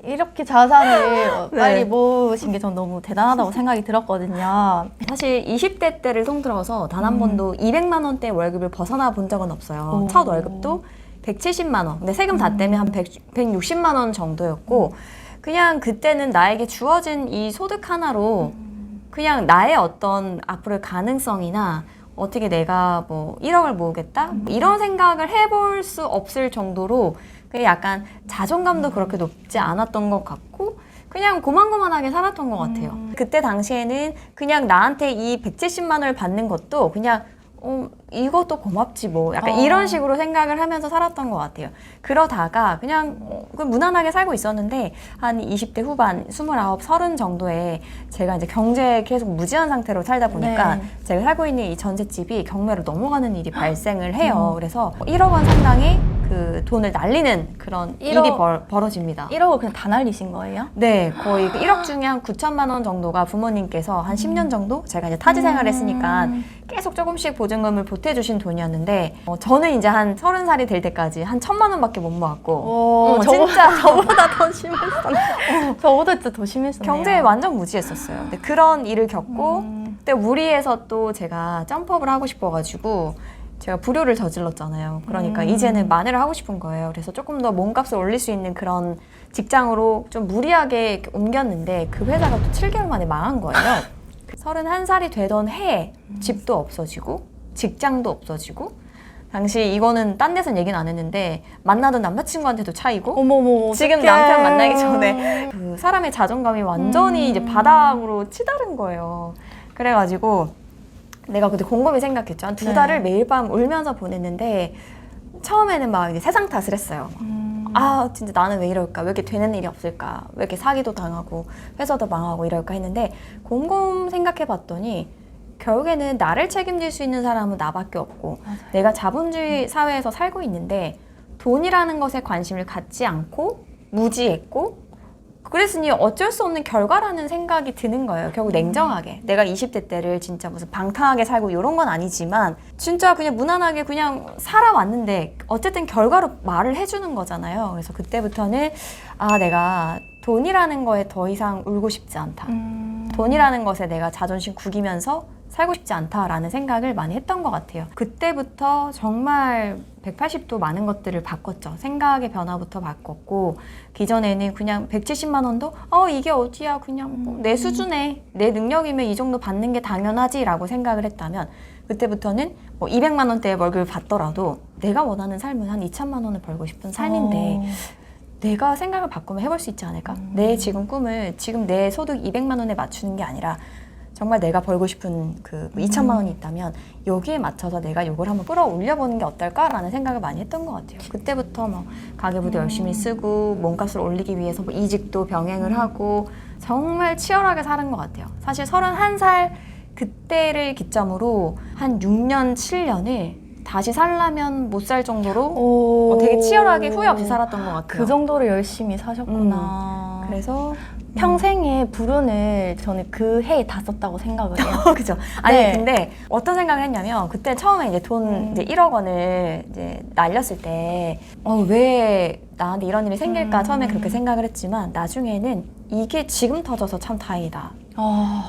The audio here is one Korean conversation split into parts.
이렇게 자산을 네. 빨리 모으신 게 전 너무 대단하다고 생각이 들었거든요. 사실 20대 때를 통틀어서 단 한 번도 200만 원대 월급을 벗어나 본 적은 없어요. 오. 첫 월급도 170만 원. 근데 세금 다 떼면 한 160만 원 정도였고 그냥 그때는 나에게 주어진 이 소득 하나로 그냥 나의 어떤 앞으로의 가능성이나 어떻게 내가 뭐 1억을 모으겠다? 이런 생각을 해볼 수 없을 정도로 그게 약간 자존감도 그렇게 높지 않았던 것 같고 그냥 고만고만하게 살았던 것 같아요. 그때 당시에는 그냥 나한테 이 170만 원을 받는 것도 그냥 이것도 고맙지 뭐 약간 이런 식으로 생각을 하면서 살았던 것 같아요. 그러다가 그냥 무난하게 살고 있었는데 한 20대 후반 29, 30 정도에 제가 이제 경제에 계속 무지한 상태로 살다 보니까 네. 제가 살고 있는 이 전셋집이 경매로 넘어가는 일이 발생을 해요. 그래서 1억 원 상당의 그 돈을 날리는 그런 1억? 일이 벌어집니다. 1억을 그냥 다 날리신 거예요? 네, 거의 그 1억 중에 한 9천만 원 정도가 부모님께서 한 10년 정도 제가 이제 타지 생활을 했으니까 계속 조금씩 보증금을 보태주신 돈이었는데 저는 이제 한 30살이 될 때까지 한 1,000만 원밖에 못 모았고 진짜 저보다 더 심했어요. 저보다 진짜 더 심했어요. 경제에 완전 무지했었어요. 근데 그런 일을 겪고 그때 무리해서 또 제가 점프업을 하고 싶어가지고 제가 불효를 저질렀잖아요. 그러니까 이제는 만회를 하고 싶은 거예요. 그래서 조금 더 몸값을 올릴 수 있는 그런 직장으로 좀 무리하게 이렇게 옮겼는데 그 회사가 또 7개월 만에 망한 거예요. 31살이 되던 해에 집도 없어지고 직장도 없어지고 당시 이거는 딴 데선 얘기는 안 했는데 만나던 남자친구한테도 차이고 어머머 지금 어떡해. 남편 만나기 전에 그 사람의 자존감이 완전히 이제 바닥으로 치달은 거예요. 그래가지고 내가 그때 곰곰이 생각했죠. 한 2달을 매일 밤 울면서 보냈는데 처음에는 막 이제 세상 탓을 했어요. 아 진짜 나는 왜 이럴까? 왜 이렇게 되는 일이 없을까? 왜 이렇게 사기도 당하고 회사도 망하고 이럴까 했는데 곰곰 생각해 봤더니 결국에는 나를 책임질 수 있는 사람은 나밖에 없고 맞아요. 내가 자본주의 사회에서 살고 있는데 돈이라는 것에 관심을 갖지 않고 무지했고 그랬으니 어쩔 수 없는 결과라는 생각이 드는 거예요. 결국 냉정하게. 내가 20대 때를 진짜 무슨 방탕하게 살고 이런 건 아니지만 진짜 그냥 무난하게 그냥 살아왔는데 어쨌든 결과로 말을 해주는 거잖아요. 그래서 그때부터는 아 내가 돈이라는 거에 더 이상 울고 싶지 않다. 돈이라는 것에 내가 자존심 구기면서 살고 싶지 않다라는 생각을 많이 했던 것 같아요. 그때부터 정말 180도 많은 것들을 바꿨죠. 생각의 변화부터 바꿨고 기존에는 그냥 170만 원도 이게 어디야 그냥 뭐내 수준에 내 능력이면 이 정도 받는 게 당연하지 라고 생각을 했다면 그때부터는 뭐 200만 원대의 월급을 받더라도 내가 원하는 삶은 한 2천만 원을 벌고 싶은 삶인데 내가 생각을 바꾸면 해볼 수 있지 않을까? 내 지금 꿈을 지금 내 소득 200만 원에 맞추는 게 아니라 정말 내가 벌고 싶은 그 2천만 원이 있다면 여기에 맞춰서 내가 이걸 한번 끌어올려보는 게 어떨까라는 생각을 많이 했던 것 같아요. 그때부터 뭐 가계부도 열심히 쓰고 몸값을 올리기 위해서 뭐 이직도 병행을 하고 정말 치열하게 사는 것 같아요. 사실 31살 그때를 기점으로 한 6년, 7년을 다시 살려면 못 살 정도로 되게 치열하게 후회 없이 살았던 것 같아요. 그 정도로 열심히 사셨구나. 그래서 평생의 불운을 저는 그 해에 다 썼다고 생각을 해요. 그죠. 아니 네. 근데 어떤 생각을 했냐면 그때 처음에 이제 돈 이제 1억 원을 이제 날렸을 때 왜 나한테 이런 일이 생길까 처음에 그렇게 생각을 했지만 나중에는 이게 지금 터져서 참 다행이다.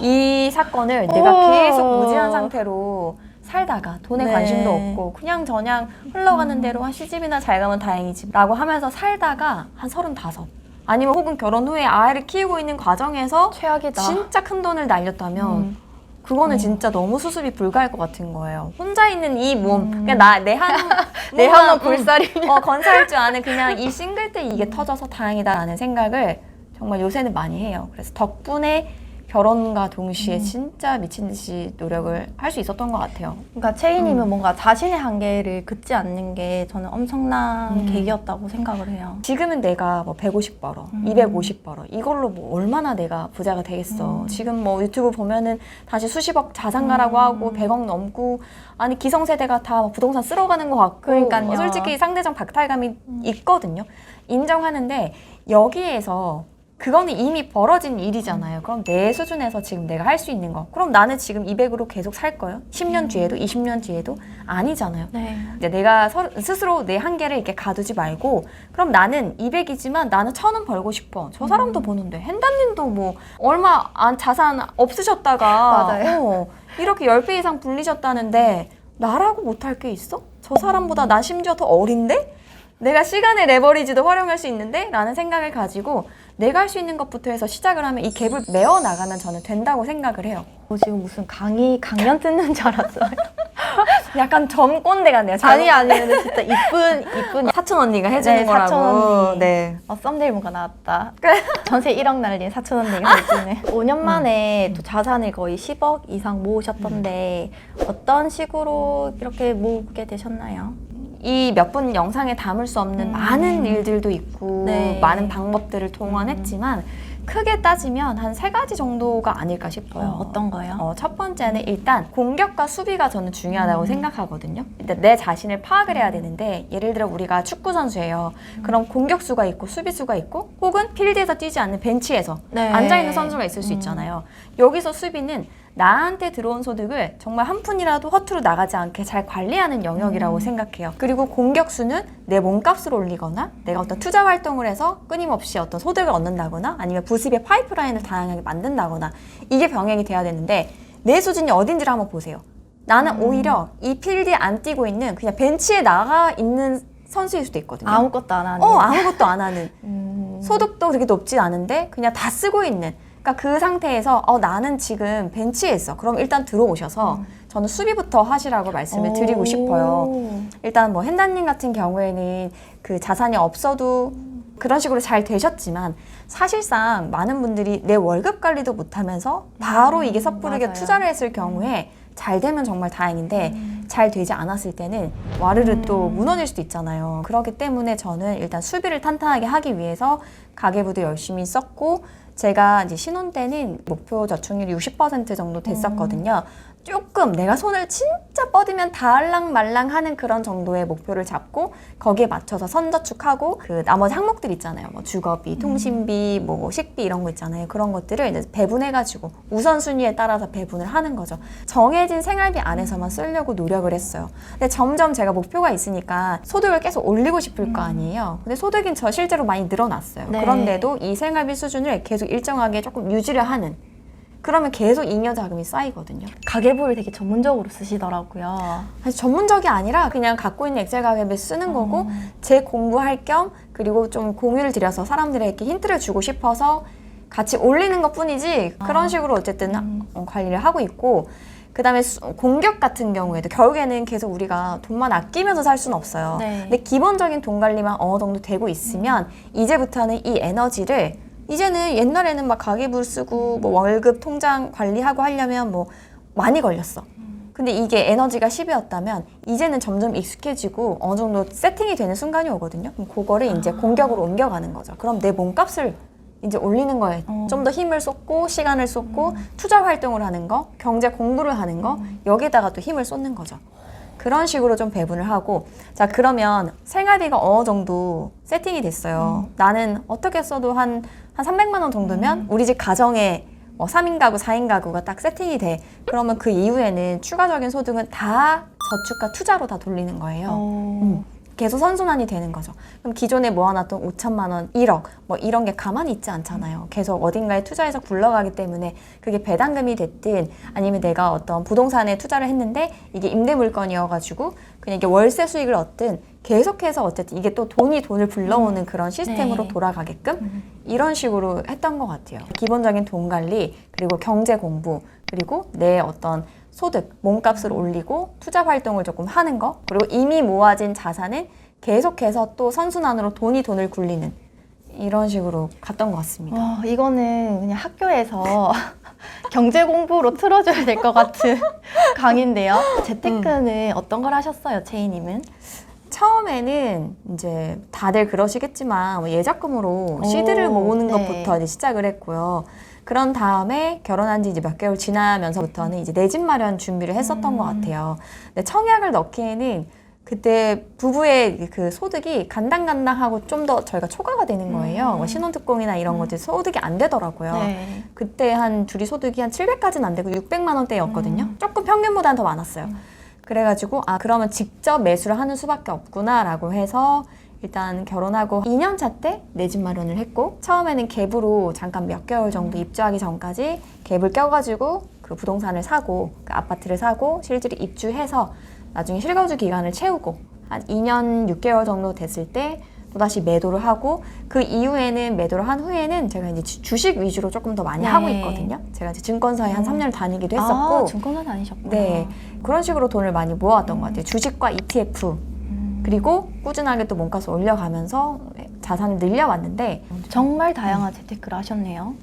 이 사건을 내가 계속 무지한 상태로 살다가 돈에 네. 관심도 없고 그냥 저냥 흘러가는 대로 한 시집이나 잘 가면 다행이지 라고 하면서 살다가 한 35 아니면 혹은 결혼 후에 아이를 키우고 있는 과정에서 최악이다. 진짜 큰 돈을 날렸다면 그거는 진짜 너무 수습이 불가할 것 같은 거예요. 혼자 있는 이 몸, 그냥 내 한몸 불살이. 건사할 줄 아는 그냥 이 싱글 때 이게 터져서 다행이다라는 생각을 정말 요새는 많이 해요. 그래서 덕분에 결혼과 동시에 진짜 미친 듯이 노력을 할 수 있었던 것 같아요. 그러니까 채희님은 뭔가 자신의 한계를 긋지 않는 게 저는 엄청난 계기였다고 생각을 해요. 지금은 내가 뭐 150 벌어, 250 벌어. 이걸로 뭐 얼마나 내가 부자가 되겠어. 지금 뭐 유튜브 보면은 다시 수십억 자산가라고 하고 100억 넘고 아니 기성세대가 다 부동산 쓸어가는 것 같고 그러니까요. 솔직히 상대적 박탈감이 있거든요. 인정하는데 여기에서 그거는 이미 벌어진 일이잖아요. 그럼 내 수준에서 지금 내가 할 수 있는 거. 그럼 나는 지금 200으로 계속 살 거예요? 10년 뒤에도, 20년 뒤에도? 아니잖아요. 네. 이제 내가 스스로 내 한계를 이렇게 가두지 말고, 그럼 나는 200이지만 나는 1000원 벌고 싶어. 저 사람도 보는데, henda님도 뭐 얼마 자산 없으셨다가 맞아요. 이렇게 10배 이상 불리셨다는데 나라고 못할 게 있어? 저 사람보다 나 심지어 더 어린데? 내가 시간의 레버리지도 활용할 수 있는데? 라는 생각을 가지고 내가 할 수 있는 것부터 해서 시작을 하면 이 갭을 메워 나가면 저는 된다고 생각을 해요. 지금 무슨 강연 듣는 줄 알았어요. 약간 점꼰대 같네요. 아니 근데 진짜 이쁜 사촌 언니가 해주는 네, 거라고. 사촌 언니. 네. 썸네일 뭔가 나왔다. 전세 1억 날린 사촌 언니가 해주네. 5년 만에 또 자산을 거의 10억 이상 모으셨던데 어떤 식으로 이렇게 모으게 되셨나요? 이 몇 분 영상에 담을 수 없는 많은 일들도 있고 네. 많은 방법들을 동원했지만 크게 따지면 한 3가지 정도가 아닐까 싶어요. 어떤 거요? 첫 번째는 일단 공격과 수비가 저는 중요하다고 생각하거든요. 일단 내 자신을 파악을 해야 되는데, 예를 들어 우리가 축구 선수예요. 그럼 공격수가 있고 수비수가 있고, 혹은 필드에서 뛰지 않는 벤치에서 네. 앉아있는 선수가 있을 수 있잖아요. 여기서 수비는 나한테 들어온 소득을 정말 한 푼이라도 허투루 나가지 않게 잘 관리하는 영역이라고 생각해요. 그리고 공격수는 내 몸값을 올리거나 내가 어떤 투자 활동을 해서 끊임없이 어떤 소득을 얻는다거나 아니면 부습의 파이프라인을 다양하게 만든다거나, 이게 병행이 돼야 되는데 내 수준이 어딘지를 한번 보세요. 나는 오히려 이 필드에 안 뛰고 있는 그냥 벤치에 나가 있는 선수일 수도 있거든요. 아무것도 안 하는. 아무것도 안 하는. 소득도 그렇게 높지 않은데 그냥 다 쓰고 있는. 그러니까 그 상태에서 나는 지금 벤치에 있어. 그럼 일단 들어오셔서 저는 수비부터 하시라고 말씀을 드리고 싶어요. 일단 뭐 henda님 같은 경우에는 그 자산이 없어도 그런 식으로 잘 되셨지만, 사실상 많은 분들이 내 월급 관리도 못하면서 바로 이게 섣부르게 맞아요. 투자를 했을 경우에 잘 되면 정말 다행인데 잘 되지 않았을 때는 와르르 또 무너질 수도 있잖아요. 그렇기 때문에 저는 일단 수비를 탄탄하게 하기 위해서 가계부도 열심히 썼고, 제가 이제 신혼 때는 목표 저축률이 60% 정도 됐었거든요. 조금 내가 손을 진짜 뻗으면 다알랑말랑 하는 그런 정도의 목표를 잡고 거기에 맞춰서 선저축하고, 그 나머지 항목들 있잖아요. 뭐 주거비, 통신비, 뭐 식비 이런 거 있잖아요. 그런 것들을 이제 배분해가지고 우선순위에 따라서 배분을 하는 거죠. 정해진 생활비 안에서만 쓰려고 노력을 했어요. 근데 점점 제가 목표가 있으니까 소득을 계속 올리고 싶을 거 아니에요. 근데 소득은 저 실제로 많이 늘어났어요. 네. 그런데도 이 생활비 수준을 계속 일정하게 조금 유지를 하는, 그러면 계속 잉여 자금이 쌓이거든요. 가계부를 되게 전문적으로 쓰시더라고요. 사실 전문적이 아니라 그냥 갖고 있는 엑셀 가계부에 쓰는 거고, 제 공부할 겸 그리고 좀 공유를 드려서 사람들에게 힌트를 주고 싶어서 같이 올리는 것 뿐이지, 그런 식으로 어쨌든 관리를 하고 있고, 그 다음에 공격 같은 경우에도 결국에는 계속 우리가 돈만 아끼면서 살 수는 없어요. 네. 근데 기본적인 돈 관리만 어느 정도 되고 있으면 이제부터는 이 에너지를, 이제는 옛날에는 막 가계부 쓰고 뭐 월급 통장 관리하고 하려면 뭐 많이 걸렸어. 근데 이게 에너지가 10이었다면 이제는 점점 익숙해지고 어느 정도 세팅이 되는 순간이 오거든요. 그럼 그거를 이제 공격으로 옮겨가는 거죠. 그럼 내 몸값을 이제 올리는 거에 좀 더 힘을 쏟고 시간을 쏟고 투자 활동을 하는 거, 경제 공부를 하는 거, 여기다가 또 힘을 쏟는 거죠. 그런 식으로 좀 배분을 하고, 자 그러면 생활비가 어느 정도 세팅이 됐어요. 나는 어떻게 써도 한 300만 원 정도면 우리 집 가정에 3인 가구, 4인 가구가 딱 세팅이 돼. 그러면 그 이후에는 추가적인 소득은 다 저축과 투자로 다 돌리는 거예요. 계속 선순환이 되는 거죠. 그럼 기존에 모아놨던 5천만 원, 1억 뭐 이런 게 가만히 있지 않잖아요. 계속 어딘가에 투자해서 굴러가기 때문에 그게 배당금이 됐든 아니면 내가 어떤 부동산에 투자를 했는데 이게 임대 물건이어가지고 그냥 이게 월세 수익을 얻든 계속해서 어쨌든 이게 또 돈을 불러오는 그런 시스템으로 네. 돌아가게끔 이런 식으로 했던 것 같아요. 기본적인 돈 관리, 그리고 경제 공부, 그리고 내 어떤 소득, 몸값을 올리고 투자 활동을 조금 하는 거, 그리고 이미 모아진 자산은 계속해서 또 선순환으로 돈을 굴리는 이런 식으로 갔던 것 같습니다. 와, 이거는 그냥 학교에서 경제 공부로 틀어줘야 될 것 같은 강의인데요. 재테크는 어떤 걸 하셨어요, 채희님은? 처음에는 이제 다들 그러시겠지만 예적금으로 시드를 모으는 네. 것부터 이제 시작을 했고요. 그런 다음에 결혼한 지 이제 몇 개월 지나면서부터는 이제 내 집 마련 준비를 했었던 것 같아요. 근데 청약을 넣기에는 그때 부부의 그 소득이 간당간당하고 좀 더 저희가 초과가 되는 거예요. 뭐 신혼특공이나 이런 것들 소득이 안 되더라고요. 네. 그때 한 둘이 소득이 한 700까지는 안 되고 600만 원대였거든요. 조금 평균보다는 더 많았어요. 그래가지고 아 그러면 직접 매수를 하는 수밖에 없구나라고 해서 일단 결혼하고 2년 차 때 내 집 마련을 했고 처음에는 갭으로 잠깐 몇 개월 정도 입주하기 전까지 갭을 껴가지고 그 부동산을 사고 그 아파트를 사고 실질이 입주해서 나중에 실거주 기간을 채우고 한 2년 6개월 정도 됐을 때 또다시 매도를 하고 그 이후에는 매도를 한 후에는 제가 이제 주식 위주로 조금 더 많이 네. 하고 있거든요. 제가 이제 증권사에 한 3년을 다니기도 했었고 아, 증권사 다니셨구나. 네, 그런 식으로 돈을 많이 모아왔던 것 같아요. 주식과 ETF 그리고 꾸준하게 또 몸값을 올려가면서 자산을 늘려왔는데 정말 다양한 재테크를 하셨네요.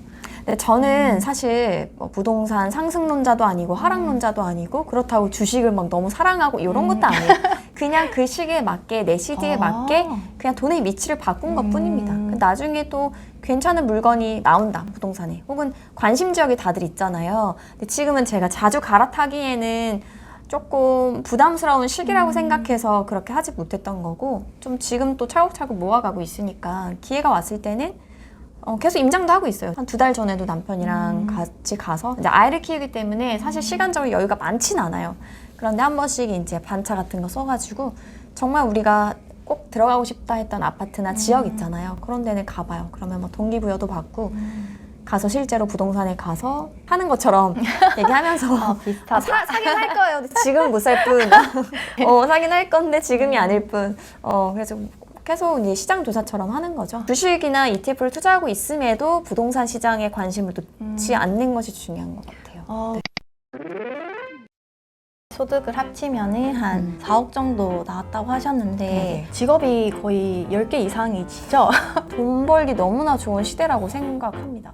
근데 저는 사실 뭐 부동산 상승론자도 아니고 하락론자도 아니고 그렇다고 주식을 막 너무 사랑하고 이런 것도 아니에요. 그냥 그 시기에 맞게 내 시기에 맞게 그냥 돈의 위치를 바꾼 것 뿐입니다. 나중에 또 괜찮은 물건이 나온다 부동산에 혹은 관심 지역이 다들 있잖아요. 근데 지금은 제가 자주 갈아타기에는 조금 부담스러운 시기라고 생각해서 그렇게 하지 못했던 거고 좀 지금 또 차곡차곡 모아가고 있으니까 기회가 왔을 때는 계속 임장도 하고 있어요. 한 2달 전에도 남편이랑 같이 가서 이제 아이를 키우기 때문에 사실 시간적인 여유가 많진 않아요. 그런데 한 번씩 이제 반차 같은 거 써가지고 정말 우리가 꼭 들어가고 싶다 했던 아파트나 지역 있잖아요. 그런 데는 가봐요. 그러면 뭐 동기부여도 받고 가서 실제로 부동산에 가서 사는 것처럼 얘기하면서 비슷하다. 사긴 할 거예요. 근데 지금 못 살 뿐. 사긴 할 건데 지금이 아닐 뿐. 그래서 계속 이제 시장 조사처럼 하는 거죠. 주식이나 ETF를 투자하고 있음에도 부동산 시장에 관심을 놓지 않는 것이 중요한 것 같아요. 소득을 합치면은 한 4억 정도 나왔다고 하셨는데 네. 직업이 거의 10개 이상이시죠? 돈 벌기 너무나 좋은 시대라고 생각합니다.